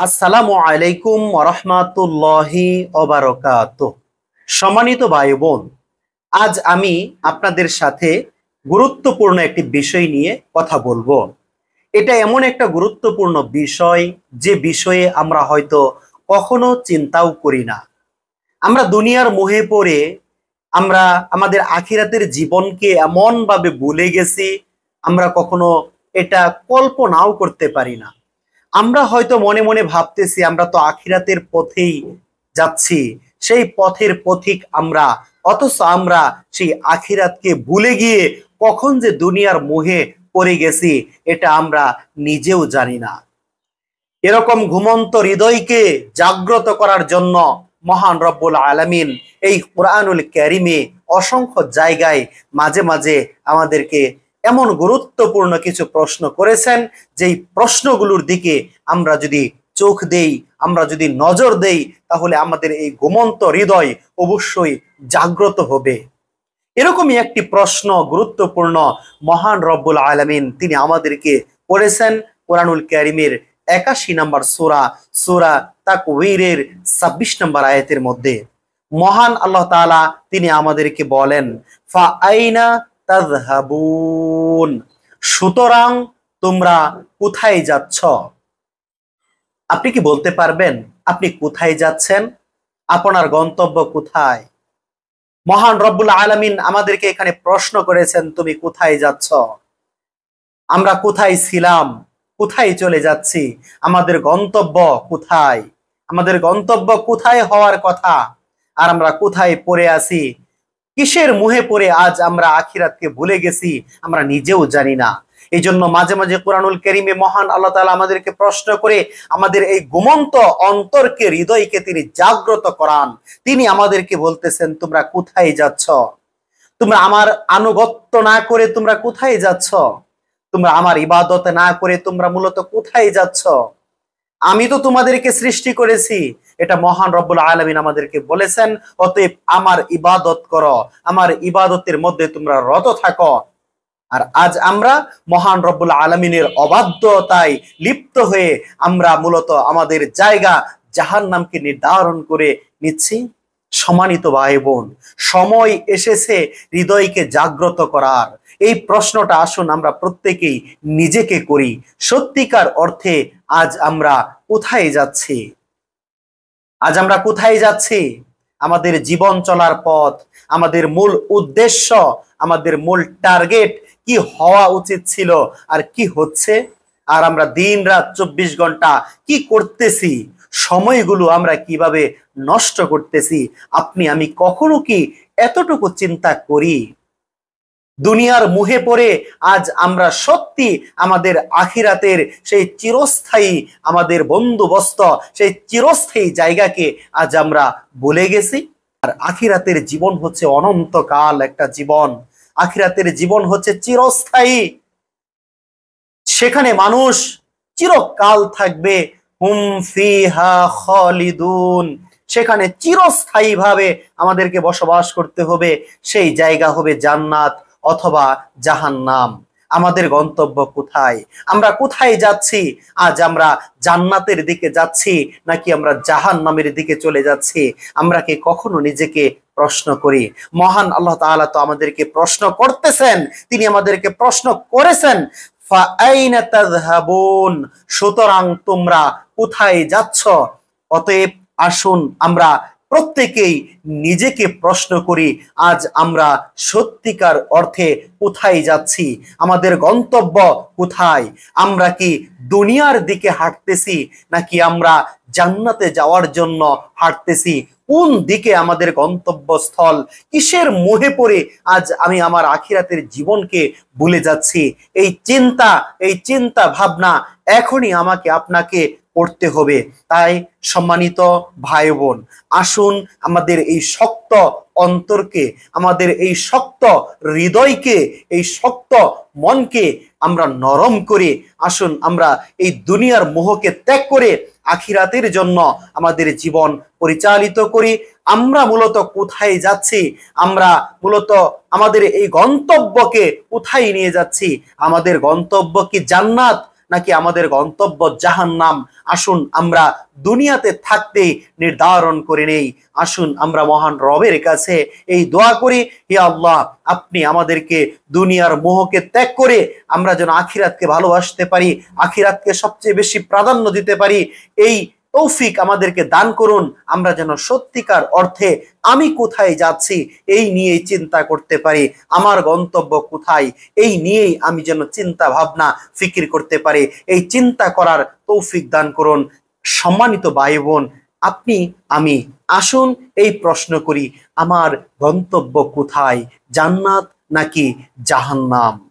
আসসালামু আলাইকুম ওয়া রাহমাতুল্লাহি ওয়া বারাকাতুহু। সম্মানিত ভাই বোন, আজ আমি আপনাদের সাথে গুরুত্বপূর্ণ একটি বিষয় নিয়ে কথা বলবো। এটা এমন একটা গুরুত্বপূর্ণ বিষয় যে বিষয়ে আমরা হয়তো কখনো চিন্তাও করি না। আমরা দুনিয়ার মোহে পড়ে আমরা আমাদের আখিরাতের জীবনকে এমন ভাবে ভুলে গেছি, আমরা কখনো এটা কল্পনাও করতে পারি না। আমরা হয়তো মনে মনে ভাবতেছি আমরা তো আখিরাতের পথেই যাচ্ছি, সেই পথের পথিক আমরা, অথচ আমরা সেই আখিরাতকে ভুলে গিয়ে কখন যে দুনিয়ার মোহে পড়ে গেছি এটা আমরা নিজেও জানি না। এরকম ঘুমন্ত হৃদয়কে জাগ্রত করার জন্য মহান রব্বুল আলামিন এই কুরআনুল কারীমে অসংখ্য জায়গায় মাঝে মাঝে আমাদেরকে এমন গুরুত্বপূর্ণ কিছু প্রশ্ন করেছেন, যেই প্রশ্নগুলোর দিকে আমরা যদি চোখ দেই, আমরা যদি নজর দেই, তাহলে আমাদের এই ঘুমন্ত হৃদয় অবশ্যই জাগ্রত হবে। এরকমই একটি প্রশ্ন গুরুত্বপূর্ণ মহান রব্বুল আলামিন তিনি আমাদেরকে করেছেন কুরআনুল কারীমের ৮১ নম্বর সূরা সূরা তাকওয়িরের ২৬ নম্বর আয়াতের মধ্যে। মহান আল্লাহ তাআলা তিনি আমাদেরকে বলেন, ফা আইনা তাযহাবুন, সুতরাং তোমরা কোথায় যাচ্ছ? আপনি কি বলতে পারবেন আপনি কোথায় যাচ্ছেন? আপনার গন্তব্য কোথায়? মহান রব্বুল আলামিন আমাদেরকে এখানে প্রশ্ন করেছেন, তুমি কোথায় যাচ্ছ? আমরা কোথায় ছিলাম, কোথায় চলে যাচ্ছি, আমাদের গন্তব্য কোথায়? আমাদের গন্তব্য কোথায় হওয়ার কথা, আর আমরা কোথায় পড়ে আছি? কিসের মুহে পড়ে আজ আমরা আখিরাতকে ভুলে গেছি আমরা নিজেও জানি না। এই জন্য মাঝে মাঝে কুরআনুল কারীমে মহান আল্লাহ তাআলা আমাদেরকে প্রশ্ন করে আমাদের এই ঘুমন্ত অন্তরকে, হৃদয়কে তিনি জাগ্রত করান। তিনি আমাদেরকে বলতেছেন, তোমরা কোথায় যাচ্ছ? তোমরা আমার আনুগত্য না করে তোমরা কোথায় যাচ্ছ? তোমরা আমার ইবাদত না করে তোমরা মূলত কোথায় যাচ্ছ? আমি তো তোমাদেরকে সৃষ্টি করেছি, এটা মহান রব্বুল আলামিন আমাদেরকে বলেছেন। অতএব আমার ইবাদত করো, আমার ইবাদতের মধ্যে তোমরা রত থাকো। আর আজ আমরা মহান রব্বুল আলামিনের অবাধ্যতায় লিপ্ত হয়ে আমরা মূলত আমাদের জায়গা জাহান্নামকে নির্ধারণ করে নিচ্ছি। সম্মানিত ভাই বোন, সময় এসেছে হৃদয়কে জাগ্রত করার। এই প্রশ্নটা আসুন আমরা প্রত্যেকেই নিজেকে করি, সত্যিকার অর্থে আজ আমরা কোথায় যাচ্ছি? আজ আমরা কোথায় যাচ্ছি? আমাদের জীবন চলার পথ, আমাদের মূল উদ্দেশ্য, আমাদের মূল টার্গেট কি হওয়া উচিত ছিল আর কি হচ্ছে? আর আমরা দিন রাত ২৪ ঘন্টা কি করতেছি? সময়গুলো আমরা কিভাবে নষ্ট করতেছি? আপনি আমি কখনো কি এতটুকু চিন্তা করি? দুনিয়ার মুহে পড়ে আজ আমরা সত্যি আমাদের আখিরাতের সেই চিরস্থায়ী আমাদের বন্দোবস্ত, সেই চিরস্থায়ী জায়গাকে আজ আমরা ভুলে গেছি। আর আখিরাতের জীবন হচ্ছে অনন্তকাল একটা জীবন, আখিরাতের জীবন হচ্ছে চিরস্থায়ী। সেখানে মানুষ চিরকাল থাকবে, হুম ফিহা খালিদুন, সেখানে চিরস্থায়ী ভাবে আমাদেরকে বসবাস করতে হবে। সেই জায়গা হবে জান্নাত অথবা জাহান্নাম। আমাদের গন্তব্য কোথায়? আমরা কোথায় যাচ্ছি? আজ আমরা জান্নাতের দিকে যাচ্ছি নাকি আমরা জাহান্নামের দিকে চলে যাচ্ছি? আমরা কি কখনো নিজেকে প্রশ্ন করি? মহান আল্লাহ তাআলা তো আমাদেরকে প্রশ্ন করতেছেন, তিনি আমাদেরকে প্রশ্ন করেছেন, ফা আইনা তাযহাবুন, সুতরাং তোমরা কোথায় যাচ্ছ? অতএব আসুন আমরা প্রত্যেকেই নিজেকে প্রশ্ন করি, আজ আমরা সত্যিকার অর্থে কোথায় যাচ্ছি? আমাদের গন্তব্য কোথায়? আমরা কি দুনিয়ার দিকে হাঁটতেছি নাকি আমরা জান্নাতে যাওয়ার জন্য হাঁটতেছি? কোন দিকে আমাদের গন্তব্যস্থল? কিসের মোহে পড়ে আজ আমি আমার আখিরাতের জীবনকে ভুলে যাচ্ছি? এই চিন্তা ভাবনা এখনই আমাকে আপনাকে করতে হবে। তাই সম্মানিত ভাই বোন, আসুন আমাদের এই শক্ত অন্তরকে, আমাদের এই শক্ত হৃদয়কে, এই শক্ত মনকে আমরা নরম করে আসুন আমরা এই দুনিয়ার মোহকে ত্যাগ করে আখিরাতের জন্য আমাদের জীবন পরিচালিত করি। আমরা মূলত কোথায় যাচ্ছি? আমরা মূলত আমাদের এই গন্তব্যকে কোথায় নিয়ে যাচ্ছি? আমাদের গন্তব্য কি জান্নাত নাকি আমাদের গন্তব্য জাহান্নাম? আসুন আমরা দুনিয়াতে থাকতে নির্ধারণ করে নেই। আসুন আমরা মহান রবের কাছে এই দোয়া করি, হে আল্লাহ, আপনি আমাদেরকে দুনিয়ার মোহকে ত্যাগ করে আমরা যেন আখিরাতকে ভালোবাসতে পারি, আখিরাতকে সবচেয়ে বেশি প্রাধান্য দিতে পারি। এই তৌফিক আমাদেরকে দান করুন। আমরা যেন সত্যিকার অর্থে আমি কোথায় যাচ্ছি এই নিয়েই চিন্তা করতে পারি, আমার গন্তব্য কোথায় এই নিয়েই আমি যেন চিন্তা ভাবনা ফিকির করতে পারি। এই চিন্তা করার তৌফিক দান করুন। সম্মানিত ভাই বোন, আপনি আমি আসুন এই প্রশ্ন করি, আমার গন্তব্য কোথায়, জান্নাত নাকি জাহান্নাম?